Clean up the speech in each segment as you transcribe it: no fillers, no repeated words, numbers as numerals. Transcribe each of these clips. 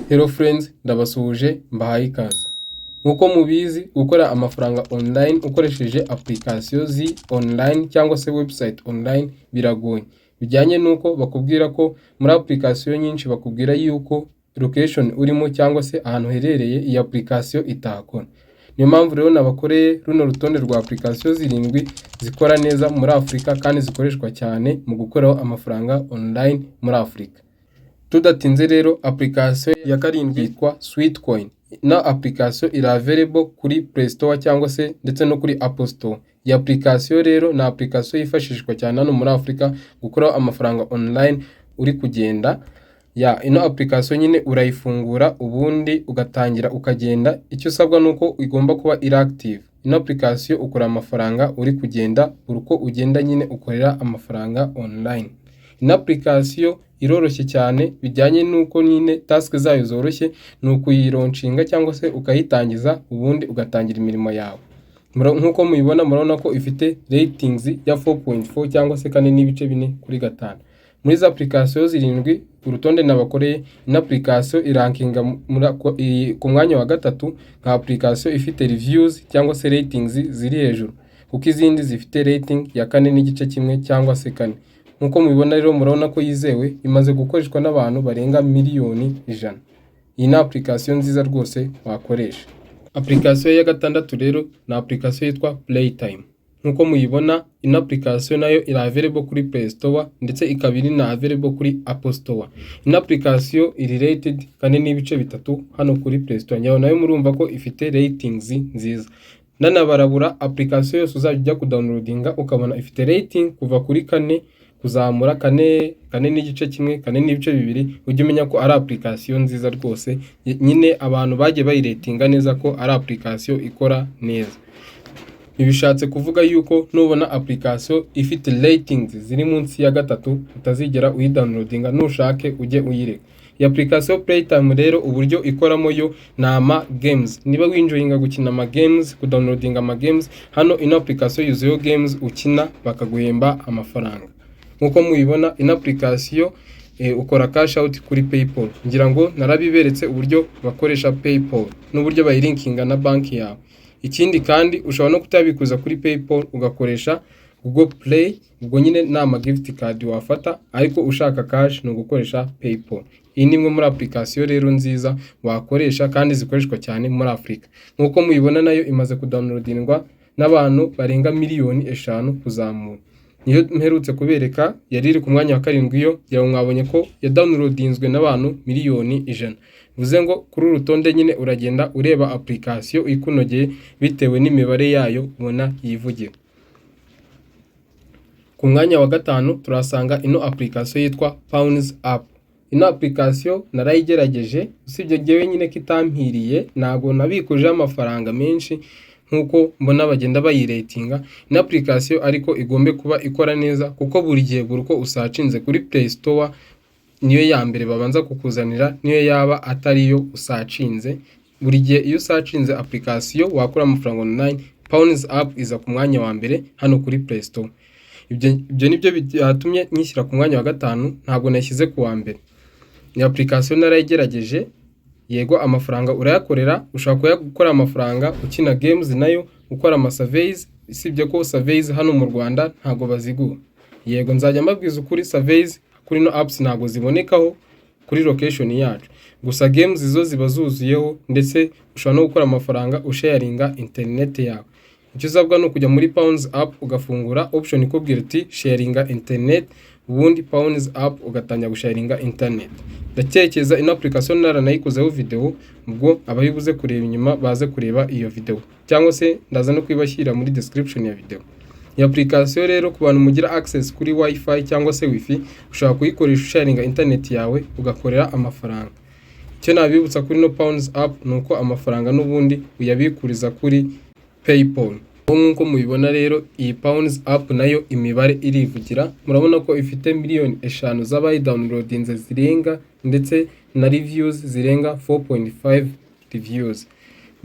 Hello friends, ndabasuhuje mbahaye ikaze. Nkuko mubizi gukora amafaranga online ukoresheje application online cyangwa se website online biragoye. Bijyanye nuko bakubwira ko muri application nyinshi bakubwira yuko location urimo cyangwa se ahantu herereye iyi application itakora. Niyo mpamvu rero nabakoreye runo rutonde rwa application zirindwi zikora neza muri Afrika kandi zikoreshwa cyane mu gukoraho amafaranga online muri Afrika. Tudatinze rero application ya karindwi yitwa Sweetcoin. Na application iri available kuri Play Store cyangwa se ndetse no kuri Apple Store. Iyi application rero na application yifashishwa cyane hano muri Afrika gukoraho amafaranga online uri kugenda. Ino application nyine urayifungura ubundi ugatangira ukagenda. Icyo usabwa nuko igomba kuba iri active. Ino application ukora amafaranga uri kugenda uko ugenda nyine ukorera amafaranga online. Ino application iroroshye cyane bijyanye nuko nyine task zayo zoroshye nuko uyilauncinga cyangwa se ukayitangiza ubundi ugatangira imirimo yawe. Nkuko mubibona murabona ko ifite ratings ya 4.4 cyangwa se 4.4/5. Muri za application zirindwi urutonde nabakoreye, ino application irankinga ku mwanya wa gatatu nka application ifite reviews cyangwa se ratings ziri hejuru, kuko izindi zifite rating ya 4.1 cyangwa se 4. Nkuko mubibona rero murabona ko yizewe, imaze gukoreshwa n'abantu barenga miliyoni 100. Iyi ni application nziza rwose wakoresha. Application ya gatandatu rero na application yitwa Playtime. Nkuko muyibona ino application nayo iri available kuri Play Store ndetse ikaba iri na available kuri Apple Store. Ino application iri rated 4.3 hano kuri Play Store. Nayo murumva ko ifite ratings nziza. Nanabarabura application yose uzajya kudownloadinga ukabona ifite rating kuva kuri 4 kuzamura 4.1 4.2, ujye umenya ko ari application nziza rwose. Nyine abantu bagiye bayiratinga neza ko ari application ikora neza. Ibishatse kuvuga yuko nubona application ifite ratings ziri munsi ya gatatu utazigera uyidownloadinga, nushake ujye uyireka. Iyi application Playtime rero uburyo ikoramo yo na ama games. Niba winjoyinga gukina ama games, kudownloadinga ama games, hano ino application yuzuyeho games ukina bakaguhemba amafaranga. Nkuko mubibona ino application ukora cash out kuri PayPal. Ngira ngo narabiberetse uburyo bakoresha PayPal n'uburyo bayilinkinga na banki yawe. Ikindi kandi ushobora no kutabikuza kuri PayPal ugakoresha Google Play, ubwo nyine nama gift card wafata, ariko ushaka cash no gukoresha PayPal. Iyi ni imwe muri application rero nziza wakoresha kandi zikoreshwa cyane muri Afrika. Nkuko mubibona nayo imaze kudownloadingwa n'abantu barenga miliyoni 5 kuzamura. Niyo mperutse kubereka yari iri ku mwanya wa karindwi yo, yawe mwabonye ko ya downloadinzwe n'abantu miliyoni 100. Bivuze ngo kuri urutonde nyine uragenda ureba application ikunogeye bitewe n'imibare yayo ubona yivugira. Ku mwanya wa gatanu turasanga ino application yitwa Pawns App. Ino application narayigerageje, usibye jewe nyine kitampiriye, nago nabikuje amafaranga menshi nkuko mbona bagenda bayiratinga. Ino application ariko igombe kuba ikora neza, kuko buri gihe uko usacinze kuri Play Store niyo ya mbere babanza kukuzanira, niyo yaba atariyo usacinze. Buri gihe iyo usacinze application wakora amafaranga online, Pawns App iza ku mwanya wa mbere hano kuri Play Store. Ibyo nibyo byatumye nyishyira ku mwanya wa gatanu, ntabwo nashyize ku wa mbere. Ni application narayigerageje, yego amafaranga urayakorera, ushaka gukora amafaranga ukina games nayo ukora ama surveys. Isibye ko surveys hano mu Rwanda ntago bazigura. Yego nzajya mbabwiza ukuri, surveys kuri no apps ntago zibonekaho kuri location yacu, gusa games zo ziba zuzuyeho, ndetse ushobora no gukora amafaranga usharinga internet yawe. Icyo uzabwa no kujya muri Pawns App ugafungura option ikubwira ati sharinga internet, ubundi Pawns App ugatangira gusharinga internet. Ndatekereza ino application naranayikozeho video, ubwo abayibuze kureba inyuma baze kureba iyo video, cyangwa se ndaza no kwibashyira muri description ya video. Iyi application rero ku bantu mugira access kuri wifi cyangwa se wifi, ushobora kuyikoresha usharinga internet yawe ugakorera amafaranga. Icyo nabibutsa kuri no Pawns App nuko amafaranga n'ubundi uyabikuriza kuri PayPal. Nkuko mubibona rero iyi Pawns App nayo imibare irivugira, murabona ko ifite miliyoni 5 z'abayi downloadinze zirenga, ndetse na reviews zirenga 4.5 reviews.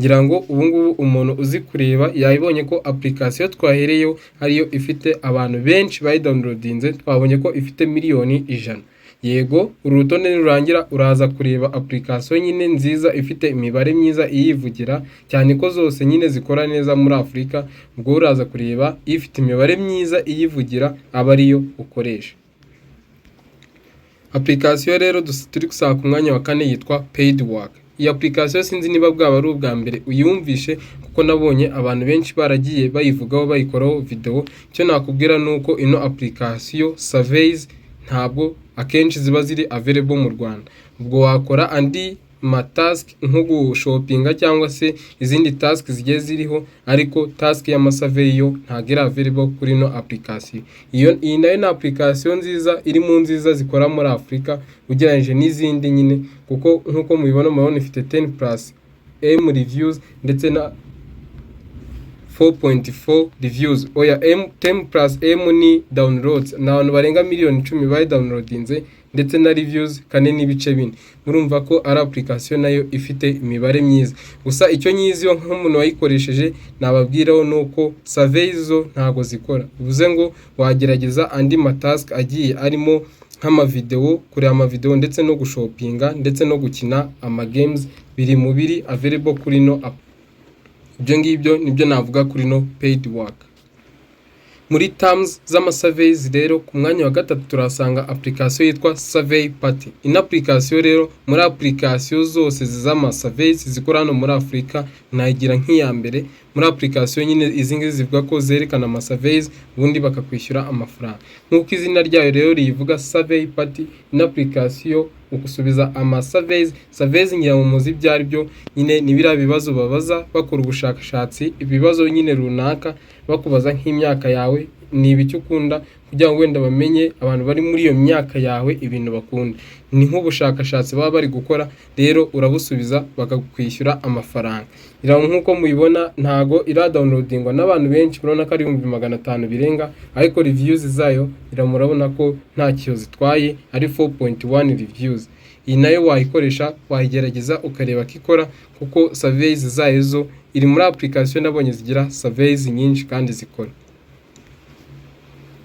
Ngira ngo ubu ngubu umuntu uzi kureba yayibonye ko application twahereyeho ariyo ifite abantu benshi bayi downloadinze, twabonye ko ifite miliyoni 100. Yego, uru rutonde nirurangira uraza kureba application nyine nziza ifite imibare myiza iyivugira, cyane ko zose nyine zikora neza muri Afurika. Ubwo uraza kureba ifite imibare myiza iyivugira aba ariyo ukoresha. Application rero turi gusaba ku mwanya wa 4 yitwa Paidwork. Iyi application sinzi niba bwaba ari ubwa mbere uyumvishe, kuko nabonye abantu benshi baragiye bayivugaho bayikoraho video. Icyo nakubwira nuko ino application surveys ntabwo akenshi ziba ziri available mu Rwanda. Ubwo wakora andi task nko gushopinga cyangwa se izindi task zigiye ziriho, ariko task y'amasurvey yo ntabwo iri available kuri no application. Iyi nayo ni application nziza, iri mu nziza zikora muri Afurika ugereranyije n'izindi nyine, kuko nkuko mubibona ifite 10+M reviews ndetse na 4.4 reviews. Oya, 10+M ni downloads, na abantu barenga miliyoni 10 bayi downloadinze, ndetse na reviews 4.4. Murumva ko ari application nayo ifite imibare myiza. Gusa icyo nyiziyo nk'umuntu wayikoresheje nababwiraho nuko surveys zo ntago zikora. Bivuze ngo wagerageza andi task agiye arimo nk'amavideo, kureba amavideo ndetse no gushopinga ndetse no gukina games, biri available kuri no app. Ibyo ngibyo nibyo navuga kuri no Paidwork. Muri terms z'amasurveys rero ku mwanya wa 3 turasanga application yitwa Survey Party. Ino application rero muri application zose z'amasurveys zikora hano muri Afurika nayigira nk'iya mbere. Muri application nyine izi ngizi zivuga ko zerekana amasurveys ubundi bakakwishyura amafaranga. Nkuko izina ryayo rero rivuga Survey Party, ino application ukusubiza surveys ngira mu muzi byari byo nyine nibira bibazo babaza bakora ubushakashatsi, ibibazo nyine runaka bakubaza nk'imyaka yawe ni ibiki ukunda, kugira ngo wenda bamenye abantu bari muri iyo myaka yawe ibintu bakunda. Ni nk'ubushakashatsi baba bari gukora, rero urabusubiza bakakwishyura amafaranga. Iraho nkuko mubibona ntago downloadingwa n'abantu benshi, murabona ko ari 500 birenga, ariko reviews zayo murabona ko nta kiyo zitwaye, ari 4.1 reviews. Iyi nayo wayikoresha, wayigerageza ukareba ko ikora, kuko surveys zayo zo iri muri application nabonye zigira surveys nyinshi kandi zikora.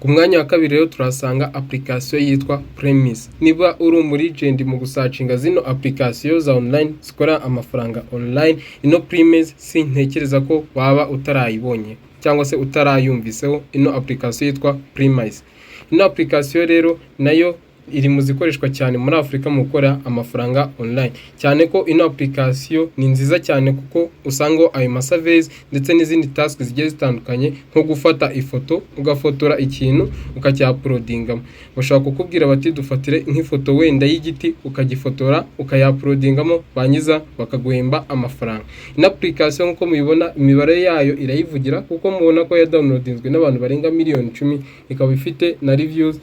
Ku mwanya wa 2 rero turasanga application yitwa Premise. Niba uri muri legend mu gusacinga zino application za online zikora amafaranga online, ino Premise sintekereza ko waba utarayibonye cyangwa se utarayumviseho. Ino application yitwa Premise. Ino application rero nayo iri mu zikoreshwa cyane muri Afurika mu gukora amafaranga online, cyane ko ino application ni nziza cyane kuko usanga ayo masurveys ndetse n'izindi task zigiye zitandukanye, nko gufata ifoto ugafotora ikintu ukacya-uploadingamo. Bashaka kukubwira bati dufatire nk'ifoto wenda y'igiti, ukagifotora ukaya-uploadingamo, banyiza bakaguhemba amafaranga. Ino application nkuko mubibona imibare yayo irayivugira, kuko mubona ko ya downloadinzwe n'abantu barenga miliyoni 10, ikaba ifite na reviews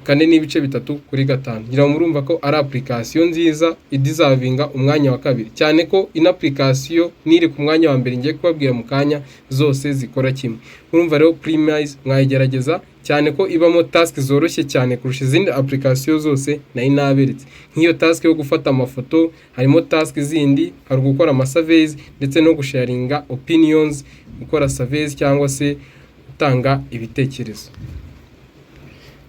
4.3 kuri 5. Ngira murumva ko ari application nziza ideservinga umwanya wa 2, cyane ko ino application niri ku mwanya wa 2 ngiye kubabwira mu kanya zose zikora kimwe. Murumva rero Premise mwayigerageza, cyane ko ibamo task zoroshye cyane kurusha izindi application zose nayo naberetse. Nk'iyo task yo gufata amafoto, harimo task zindi, hari gukora amasurveys ndetse no gusharinga opinions, gukora surveys cyangwa se gutanga ibitekerezo.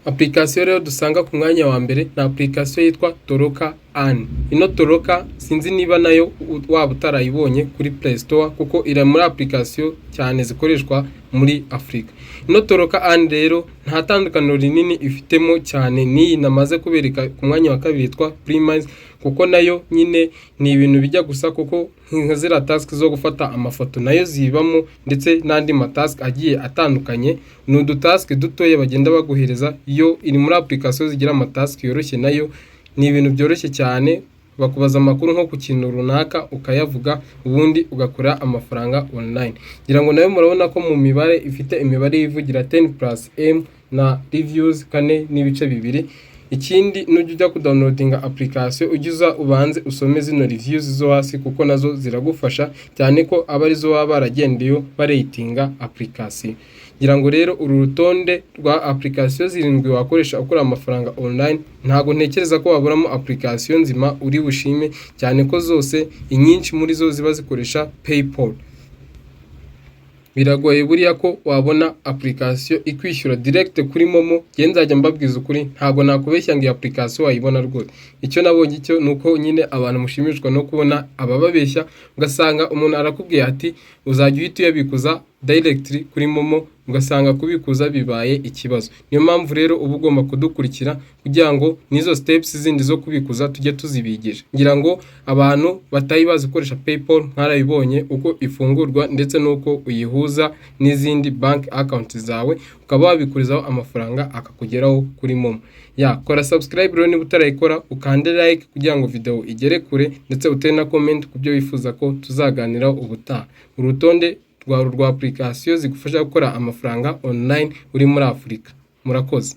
Application rero dusanga ku mwanya wa 2 na application yitwa Toroka Earn. Ino Toroka sinzi niba nayo waba utarayibonye kuri Play Store, kuko iri muri application cyane zikoreshwa muri Afrika. Ino Toroka Earn rero nta tandukaniro rinini ifitemo cyane ni namaze kubereka ku mwanya wa 2 yitwa Premise, kuko nayo nyine ni ibintu bijya gusa, kuko nk'azira task zo gufata amafoto nayo zibamo, ndetse n'andi task agiye atandukanye. Ni udutask dutoye bagenda baguhereza. Iyo iri muri application zigira task yoroshye, nayo ni ibintu byoroshye cyane, bakubaza amakuru nko ku kintu runaka ukayavuga, ubundi ugakora amafaranga online. Ngira ngo nayo murabona ko mu mibare ifite imibare yivugira 10+M na reviews 4.2. Ikindi nujya ku downloadinga application ugiza ubanze usome zino reviews zo hasi, kuko nazo ziragufasha cyane ko abari zo baba baragendeyo baratinga application. Ngira ngo rero uru rutonde rwa application 7 wakoresha ukora amafaranga online, ntago ntekereza ko waburamo application nzima uri bushime, cyane ko zose inyinshi muri zo ziba zikoresha PayPal. Biragoye buriya ko wabona application ikwishyura direct kuri Momo. Nge nzajya mbabwiza ukuri, ntabwo nakubeshya ngo iyi application wayibona rwose. Icyo nabonye cyo nuko nyine abantu mushimishwa no kubona abababeshya, ugasanga umuntu arakubwiye ati uzajya uhita uyabikuza directly kuri Momo, ugasanga kubikuza bibaye ikibazo. Niyo mpamvu rero uba ugomba kudukurikira kugira ngo n'izo steps zindi zo kubikuza tujye tuzibigisha. Ngira ngo abantu batayi bazi gukoresha PayPal mwarabibonye uko ifungurwa ndetse n'uko uyihuza n'izindi bank account zawe, ukaba wabikurizaho amafaranga akakugeraho kuri Momo. Kora subscribe rero niba utarayikora, ukande like kugira ngo video igere kure, ndetse utere na comment kubyo wifuza ko tuzaganiraho ubutaha. Urutonde rwa application zigufasha gukora amafaranga online uri muri Afurika. Murakoze.